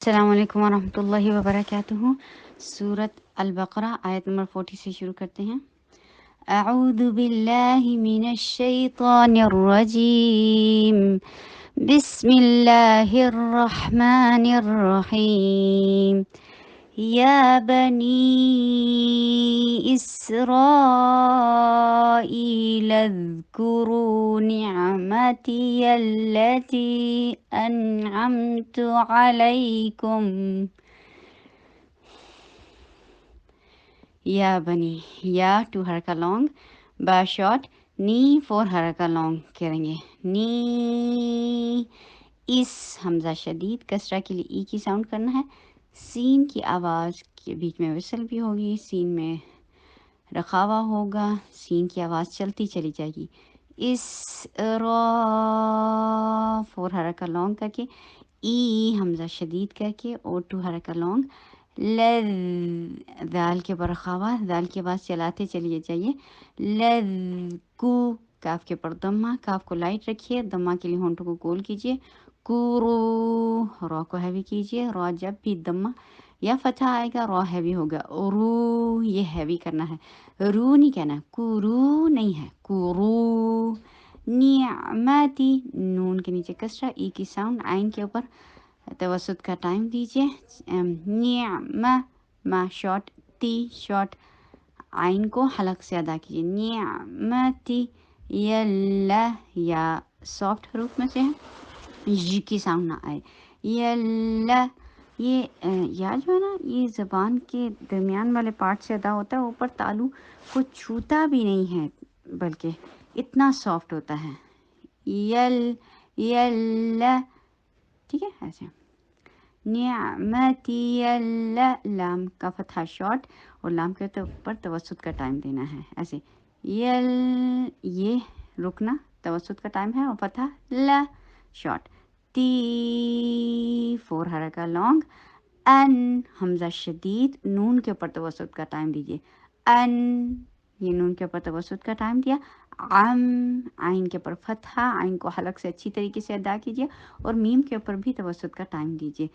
السلام علیکم ورحمۃ اللہ وبرکاتہ۔ سورۃ البقرہ آیت نمبر 40 سے شروع کرتے ہیں۔ اعوذ باللہ من الشیطان الرجیم، بسم اللہ الرحمن الرحیم۔ یا بنی اسرائیل اذکروا نعمتی التي انعمت علیکم۔ یا بنی، یا ٹو حرکہ لانگ، با شارٹ، نی فور حرکہ لانگ کریں گے۔ نی، اس حمزہ شدید کسرہ کے لیے ای کی ساؤنڈ کرنا ہے۔ سین کی آواز کے بیچ میں وصل بھی ہوگی، سین میں رخاوا ہوگا، سین کی آواز چلتی چلی جائے گی۔ اس را فور حرکہ لانگ کر کے، ای حمزہ شدید کر کے اور ٹو حرکہ لانگ، لذ دال کے برخاوا، دال کی آواز چلاتے چلیے جائیے۔ لذ کو، کاف کے پر دمہ، کاف کو لائٹ رکھیے، دمہ کے لیے ہونٹوں کو گول کیجیے۔ کورو، را کو ہیوی کیجیے، را جب بھی دمہ یا فتح آئے گا را ہیوی ہوگا۔ رو، یہ ہیوی کرنا ہے، رو نہیں کہنا، کورو نہیں ہے، کورو۔ نعمتی، نون کے نیچے کسرہ، ای کی ساؤنڈ، عین کے اوپر توسط کا ٹائم دیجیے۔ ما شارٹ، تی شارٹ، عین کو حلق سے ادا کیجیے۔ نعمتی، یلا، یا سافٹ حروف میں سے ہے، جی کی ساؤنڈ نہ آئے۔ یلا، یہ یا جو ہے نا، یہ زبان کے درمیان والے پارٹ سے ادا ہوتا ہے، اوپر تالو کو چھوتا بھی نہیں ہے، بلکہ اتنا سافٹ ہوتا ہے۔ یلا، ٹھیک ہے ایسے۔ نعمتی لام کا فتحہ شارٹ اور لام کے اوپر توسط کا ٹائم دینا ہے، ایسے۔ یہ رکنا توسط کا ٹائم ہے اور فتحہ لا شارٹ۔ تی فور حرکہ لانگ، ان حمزہ شدید، نون کے اوپر توسط کا ٹائم دیجیے۔ ان، یہ نون کے اوپر توسط کا ٹائم دیا۔ عم، عین کے اوپر فتحہ، عین کو حلق سے اچھی طریقے سے ادا کیجیے اور میم کے اوپر بھی توسط کا ٹائم دیجیے۔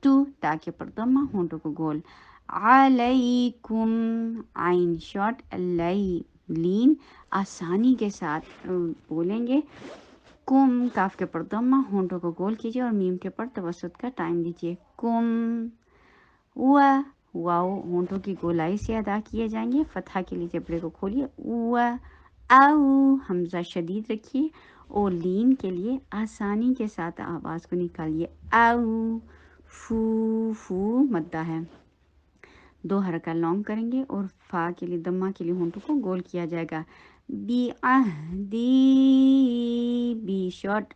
تو، تا کے اوپر ضمہ، ہونٹوں کو گول۔ علیکم، عین شارٹ، لین، آسانی کے ساتھ بولیں گے۔ کم، کاف کے اوپر ضمہ، ہونٹوں کو گول کیجیے اور میم کے اوپر توسط کا ٹائم دیجیے۔ کم، واو ہونٹوں کی گولائی سے ادا کیے جائیں گے، فتحہ کے لیے جبڑے کو کھولیے۔ او، حمزہ شدید رکھیے اور لین کے لیے آسانی کے ساتھ آواز کو نکالیے۔ او، فو مدہ ہے، دو حرکہ لانگ کریں گے اور فا کے لیے دمہ کے لیے ہونٹوں کو گول کیا جائے گا۔ بی بی شارٹ،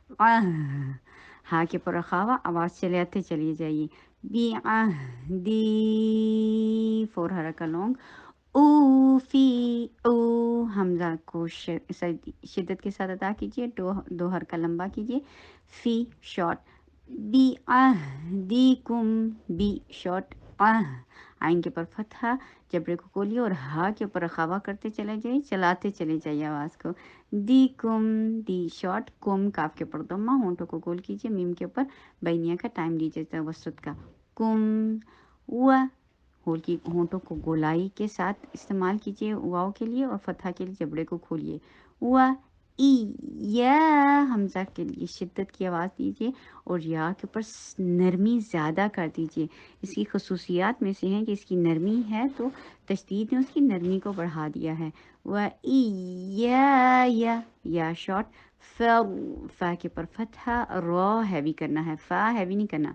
ہا کے پر رخاوا، آواز چلاتے چلی جائیے۔ بی فور حرکہ لانگ، او فی، او حمزہ کو شدت کے ساتھ ادا کیجیے، دو حرکہ لمبا کیجیے۔ فی شارٹ، بی دیکم، بی شارٹ، عین کے پر فتحہ، جبڑے کو کھولیے اور ہا کے اوپر رخاوا کرتے چلے جائیے، چلاتے چلے جائیے آواز کو۔ دیکم، دی شارٹ، کم، کاف کے اوپر ضمہ، ہونٹوں کو گول کیجیے، میم کے اوپر بینیا کا ٹائم دیجیے توسط کا۔ کم، ہونٹوں کو گولائی کے ساتھ استعمال کیجیے واو کے لیے اور فتحہ کے لیے جبڑے کو کھولیے۔ یا حمزہ کے لیے شدت کی آواز دیجیے اور یا کے اوپر نرمی زیادہ کر دیجیے۔ اس کی خصوصیات میں سے ہیں کہ اس کی نرمی ہے تو تشدید نے اس کی نرمی کو بڑھا دیا ہے۔ یا شارٹ، فا کے پر فتحہ، را ہیوی کرنا ہے، فا ہیوی نہیں کرنا۔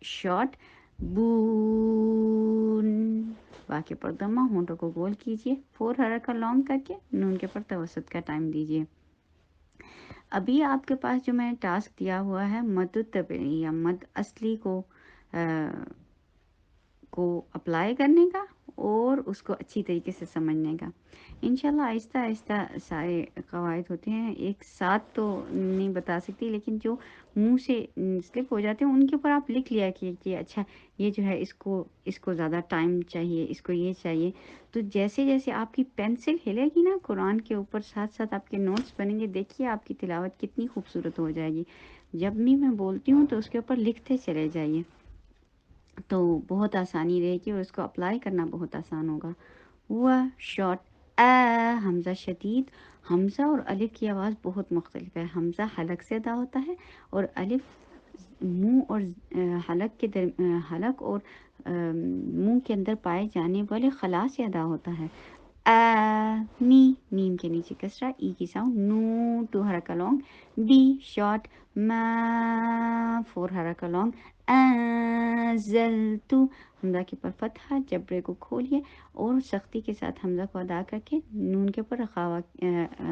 شارٹ، بون، با کے پر ضمہ، ہونٹوں کو گول کیجیے، فور حرکہ لانگ کر کے نون کے پر توسط کا ٹائم دیجیے۔ ابھی آپ کے پاس جو میں نے ٹاسک دیا ہوا ہے مد طبعی یا مد اصلی کو اپلائی کرنے کا اور اس کو اچھی طریقے سے سمجھنے کا، انشاءاللہ آہستہ آہستہ سارے قواعد ہوتے ہیں، ایک ساتھ تو نہیں بتا سکتی، لیکن جو منہ سے سلپ ہو جاتے ہیں ان کے اوپر آپ لکھ لیا کہ اچھا یہ جو ہے اس کو زیادہ ٹائم چاہیے، اس کو یہ چاہیے، تو جیسے جیسے آپ کی پینسل ہلے گی نا قرآن کے اوپر، ساتھ ساتھ آپ کے نوٹس بنیں گے، دیکھیے آپ کی تلاوت کتنی خوبصورت ہو جائے گی۔ جب بھی میں بولتی ہوں تو اس کے اوپر لکھتے چلے جائیے، تو بہت آسانی رہے گی اور اس کو اپلائی کرنا بہت آسان ہوگا۔ ہوا شارٹ حمزہ شدید، حمزہ اور الف کی آواز بہت مختلف ہے۔ حمزہ حلق سے ادا ہوتا ہے اور الف منہ اور حلق کے حلق اور منہ کے اندر پائے جانے والے خلا سے ادا ہوتا ہے۔ می، میم کے نیچے کسرہ، ای کی ساؤنڈ، نو ٹو حرکہ لانگ، بی شارٹ، ما فور حرکہ لانگ، انزلتو حمزہ کے پر فتحہ، جبرے کو کھولیے اور سختی کے ساتھ حمزہ کو ادا کر کے نون کے اوپر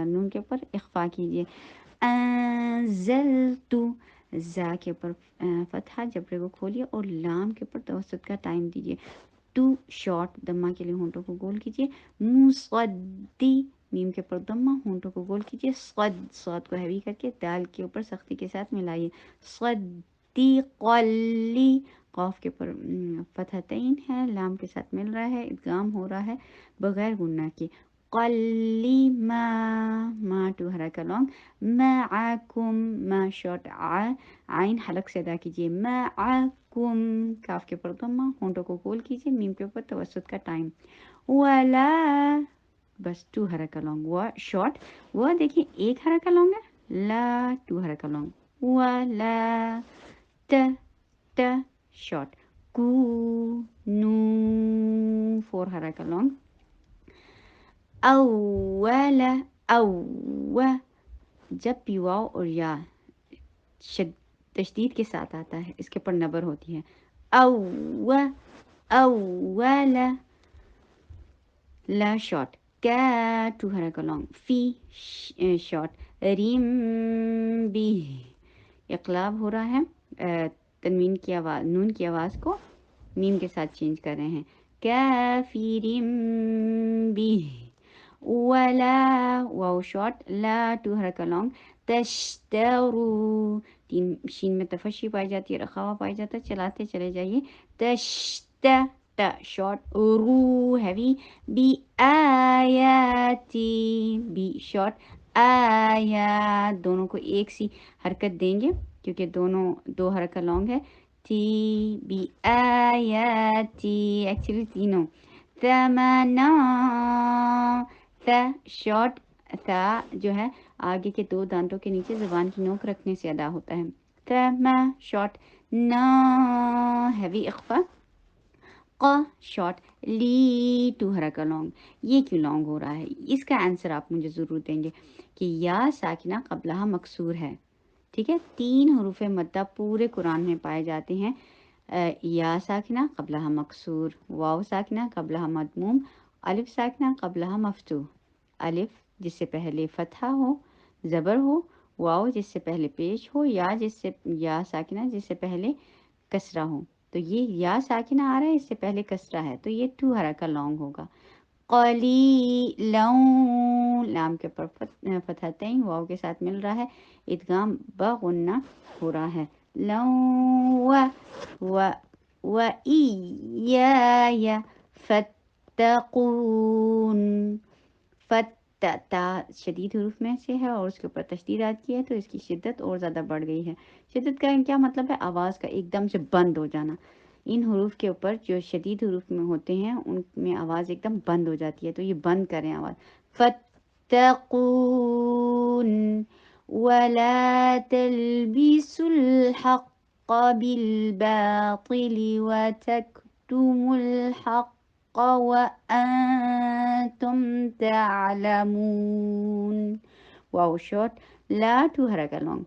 نون کے اوپر اخفا کیجیے۔ انزلتو، زا کے اوپر فتحہ، جبرے کو کھولیے اور لام کے اوپر توسط کا ٹائم دیجیے۔ ٹو شارٹ، دمہ کے لیے ہونٹوں کو گول کیجیے۔ مصدی، میم کے اوپر دمہ، ہونٹوں کو گول کیجیے۔ صاد کو ہیوی کر کے دال کے اوپر سختی کے ساتھ ملائیے۔ صدیقلی، قاف کے اوپر فتحتین ہے، لام کے ساتھ مل رہا ہے، ادغام ہو رہا ہے بغیر گنہ کے۔ قلیما، ما ٹو حرکہ لانگ، معکم، ما شارٹ، عین حلق سے ادا کیجیے۔ معکم، کاف کے اوپر ضمہ، ہونٹوں کو گول کیجیے، میم کے اوپر توسط کا ٹائم۔ ولا، بس ٹو حرکہ لانگ، و شارٹ، و دیکھیے ایک حرکہ لانگ ہے، لا ٹو حرکہ لانگ، ولا، ت ت شارٹ، کو نو فور حرکہ لانگ، اول، او، جب بھی واو اور یا تشدید کے ساتھ آتا ہے اس کے پر نبر ہوتی ہے۔ او، اول، لا شارٹ، کا ٹو حرکہ لانگ، فی شارٹ، ریم بی، اقلاب ہو رہا ہے، تنوین کی آواز، نون کی آواز کو میم کے ساتھ چینج کر رہے ہیں۔ کافرم بھی، ولا، واو شارٹ، لا ٹو حرکہ لانگ، تشترو، تین شین میں تفشی پائی جاتی ہے، رخاوہ پائی جاتا ہے، چلاتے چلے جائیے۔ تا شارٹ، رو ہیوی، بی آیاتی، بی شارٹ، آیات، دونوں کو ایک سی حرکت دیں گے کیونکہ دونوں دو حرکہ لانگ ہے۔ تی، بی آیاتی، ایکچولی تینوں۔ ثمنا، ثا شارٹ، ثا جو ہے آگے کے دو دانتوں کے نیچے زبان کی نوک رکھنے سے ادا ہوتا ہے۔ ثما شارٹ، نا ہیوی اخفا، قا شارٹ، لی ٹو حرکہ لانگ۔ یہ کیوں لانگ ہو رہا ہے اس کا آنسر آپ مجھے ضرور دیں گے کہ یا ساکنہ قبلہ مکسور ہے، ٹھیک ہے۔ تین حروف مدہ پورے قرآن میں پائے جاتے ہیں، یا ساکنہ قبلہ مکسور، واو ساکنہ قبلہ مضموم، الف ساکنہ قبلہ مفتوح۔ الف جس سے پہلے فتحہ ہو، زبر ہو، واو جس سے پہلے پیش ہو، یا ساکنہ جس سے پہلے کسرہ ہو۔ تو یہ یا ساکنہ آ رہا ہے، اس سے پہلے کسرہ ہے، تو یہ ٹو حرکہ لانگ ہوگا۔ قلیلا، لام کے اوپر فتحتین، واو کے ساتھ مل رہا ہے، ادغام بغنہ ہو رہا ہے۔ لو، و ایای فتقون، تا شدید حروف میں سے ہے اور اس کے اوپر تشدید آتی کی ہے تو اس کی شدت اور زیادہ بڑھ گئی ہے۔ شدت کا کیا مطلب ہے؟ آواز کا ایک دم سے بند ہو جانا۔ ان حروف کے اوپر جو شدید حروف میں ہوتے ہیں ان میں آواز ایک دم بند ہو جاتی ہے، تو یہ بند کریں آواز۔ فتقون، ولا تلبسوا الحق بالباطل وتكتموا الحق وأنتم تعلمون، واو شورت، لا ٹو حرکہ لانگ،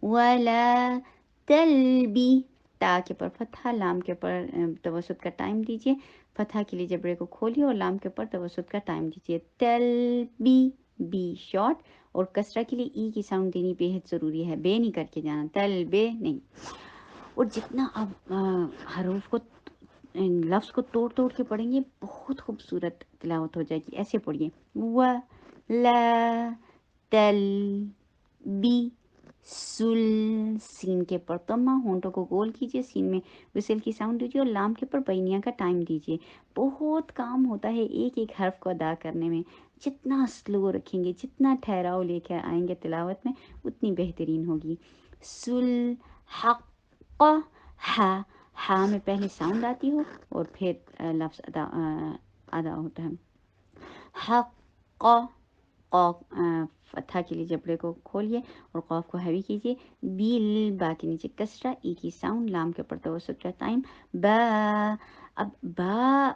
ولا تلبی، تا کے پر فتحہ، لام کے پر توسط کا ٹائم دیجیے، فتحہ کے لیے جبڑے کو کھولیے اور لام کے پر توسط کا ٹائم دیجیے۔ تلبی، بی شارٹ، اور کسرہ کے لیے ای کی ساؤنڈ دینی بے حد ضروری ہے، بے نہیں کر کے جانا، تلبے نہیں۔ اور جتنا آپ حروف کو لفظ کو توڑ توڑ کے پڑھیں گے بہت خوبصورت تلاوت ہو جائے گی۔ ایسے پڑھیے، و لا تل بی سل، سین کے پر تمہ، ہونٹوں کو گول کیجیے، سین میں وسل کی ساؤنڈ دیجیے اور لام کے پر بینیا کا ٹائم دیجیے۔ بہت کام ہوتا ہے ایک ایک حرف کو ادا کرنے میں، جتنا سلو رکھیں گے، جتنا ٹھہراؤ لے کے آئیں گے تلاوت میں اتنی بہترین ہوگی۔ سل حق ہا، ہا میں پہلے ساؤنڈ آتی ہو اور پھر لفظ ادا ہوتا ہے. حق قوف فتحہ کے لیے جبڑے کو کھولیے اور قوف کو ہیوی کیجیے. بیل با کے نیچے کسرہ، ای کی ساؤنڈ، لام کے اوپر توسط کا ٹائم. با، اب با